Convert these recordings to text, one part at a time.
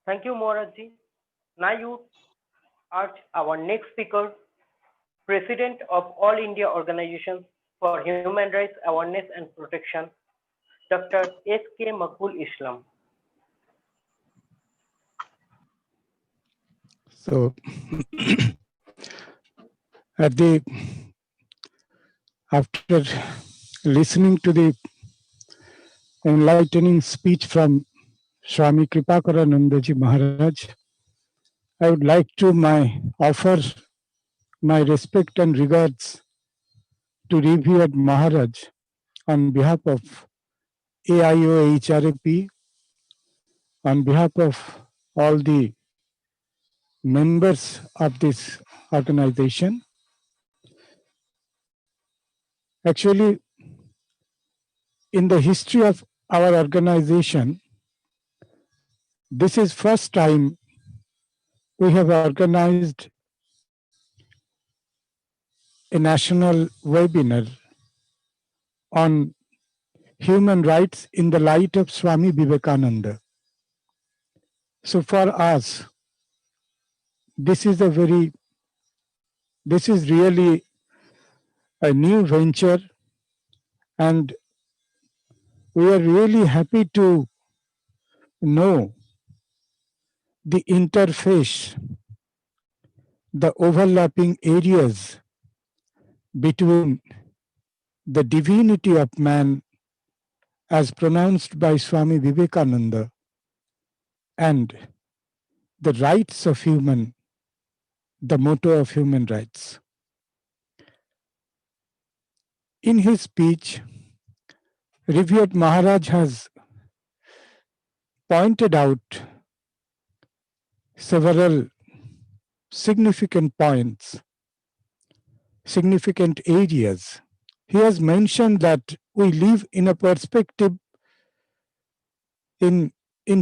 Thank you, Moraji. Now you are our next speaker, President of All India Organizations for Human Rights Awareness and Protection, Dr. S.K. Makbul Islam. So, at the after listening to the enlightening speech from Swami Kripakaranandaji Maharaj, I would like to offer my respect and regards to revered Maharaj on behalf of AIO HRAP, on behalf of all the members of this organization. Actually, in the history of our organization, this is first time we have organized a national webinar on human rights in the light of Swami Vivekananda. So for us, this is really a new venture, and we are really happy to know the interface, the overlapping areas between the divinity of man as pronounced by Swami Vivekananda and the rights of human, the motto of human rights. In his speech, revered Maharaj has pointed out several significant points, significant areas. He has mentioned that we live in a perspective, in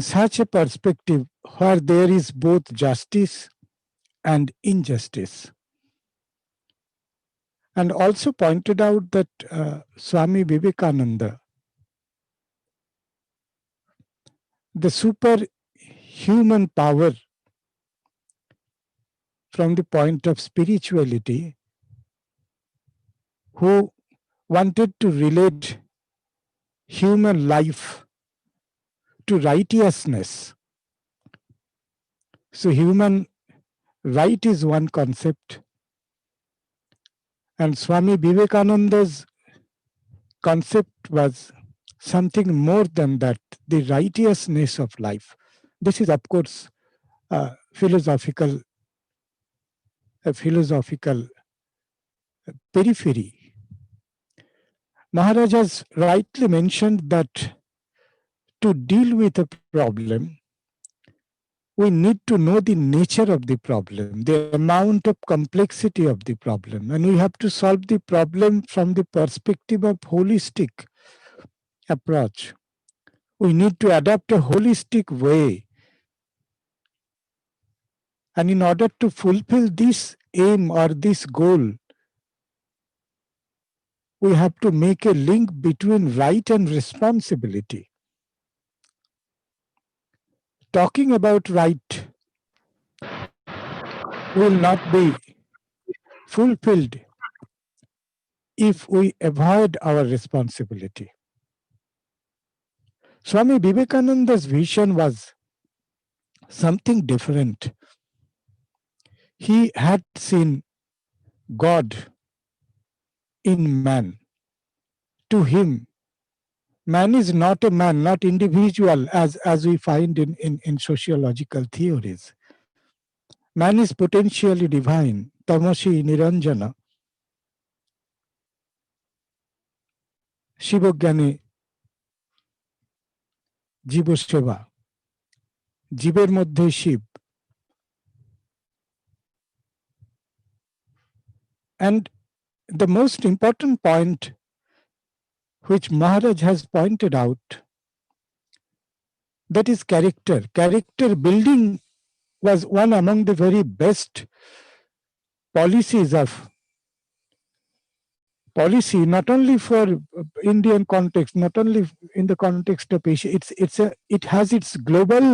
such a perspective where there is both justice and injustice. And also pointed out that Swami Vivekananda, the superhuman power from the point of spirituality, who wanted to relate human life to righteousness. So human right is one concept, and Swami Vivekananda's concept was something more than that, the righteousness of life. This is, of course, a philosophical periphery. Maharaj has rightly mentioned that to deal with a problem, we need to know the nature of the problem, the amount of complexity of the problem, and we have to solve the problem from the perspective of holistic approach. We need to adopt a holistic way. And in order to fulfill this aim or this goal, we have to make a link between right and responsibility. Talking about right will not be fulfilled if we avoid our responsibility. Swami Vivekananda's vision was something different. He had seen God in man. To him, man is not a man, not individual, as we find in sociological theories. Man is potentially divine, tamasi niranjana. শিবজ্ঞানে জীব সেবা, জীবের মধ্যে Shiva. And the most important point which Maharaj has pointed out, that is character. Character building was one among the very best policies of policy, not only for Indian context, not only in the context of Asia. It has its global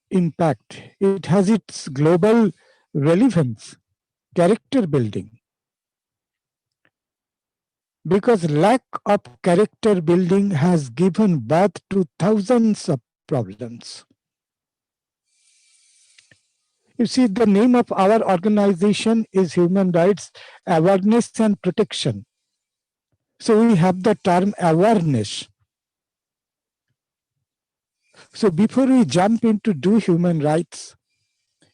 impact. It has its global relevance, character building. Because lack of character building has given birth to thousands of problems. You see, the name of our organization is Human Rights Awareness and Protection. So we have the term awareness. So before we jump into do human rights,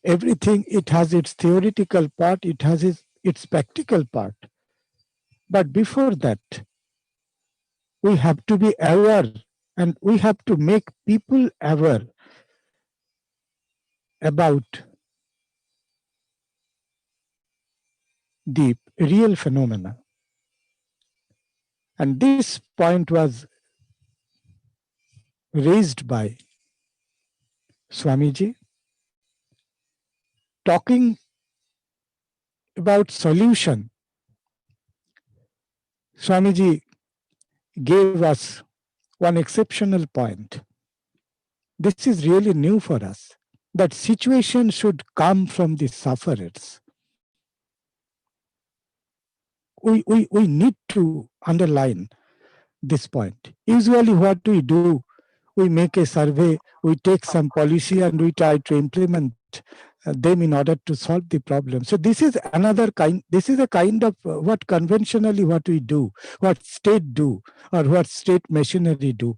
everything, it has its theoretical part, it has its practical part. But before that, we have to be aware and we have to make people aware about the real phenomena. And this point was raised by Swamiji, talking about solution. Swamiji gave us one exceptional point. This is really new for us, that situation should come from the sufferers. We need to underline this point. Usually what we do, we make a survey, we take some policy and we try to implement them in order to solve the problem. So this is another kind, this is a kind of what conventionally what we do, what state do, or what state machinery do.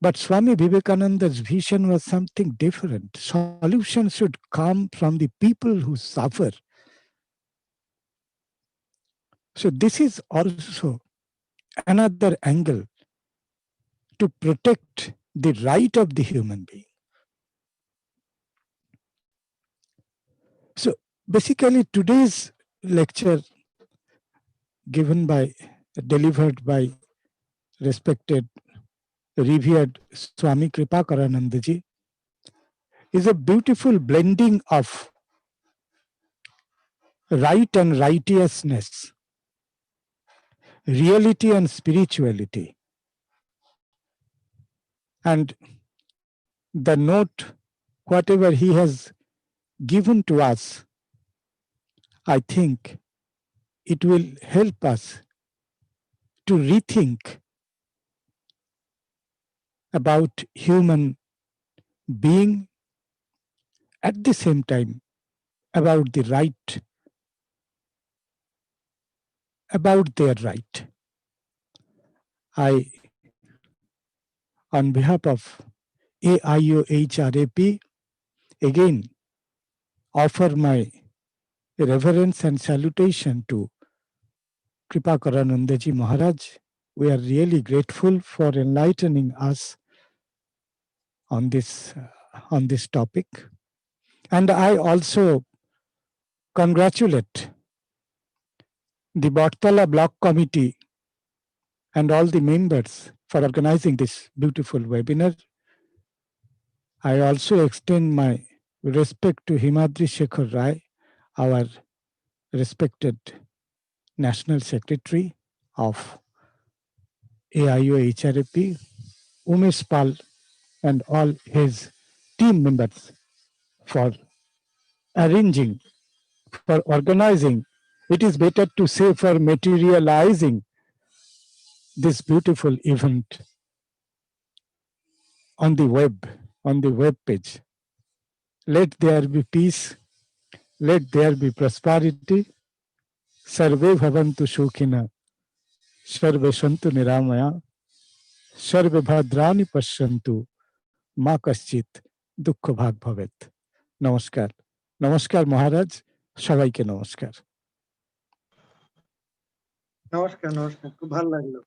But Swami Vivekananda's vision was something different. Solutions should come from the people who suffer. So this is also another angle to protect the right of the human being. So basically today's lecture delivered by respected, revered Swami Kripakaranandaji is a beautiful blending of right and righteousness, reality and spirituality. And the note, whatever he has given to us, I think it will help us to rethink about human being, at the same time about the right, about their right. I, on behalf of AIOHRAP, again offer my reverence and salutation to Kripakaranandaji Maharaj. We are really grateful for enlightening us on this topic. And I also congratulate the Bartala Block Committee and all the members for organizing this beautiful webinar. I also extend my respect to Himadri Shekhar Rai, our respected National Secretary of AIOHRAP, Umesh Pal, and all his team members for arranging, for organizing, it is better to say for materializing this beautiful event on the web page. Let there be peace, let there be prosperity. Sarve bhavantu sukhina, sarve santu niramaya, sarve bhadrani pashyantu, ma kaschit dukkha bhag bhavet. নমস্কার, নমস্কার মহারাজ, সবাইকে নমস্কার। নমস্কার, নমস্কার, খুব ভালো লাগলো।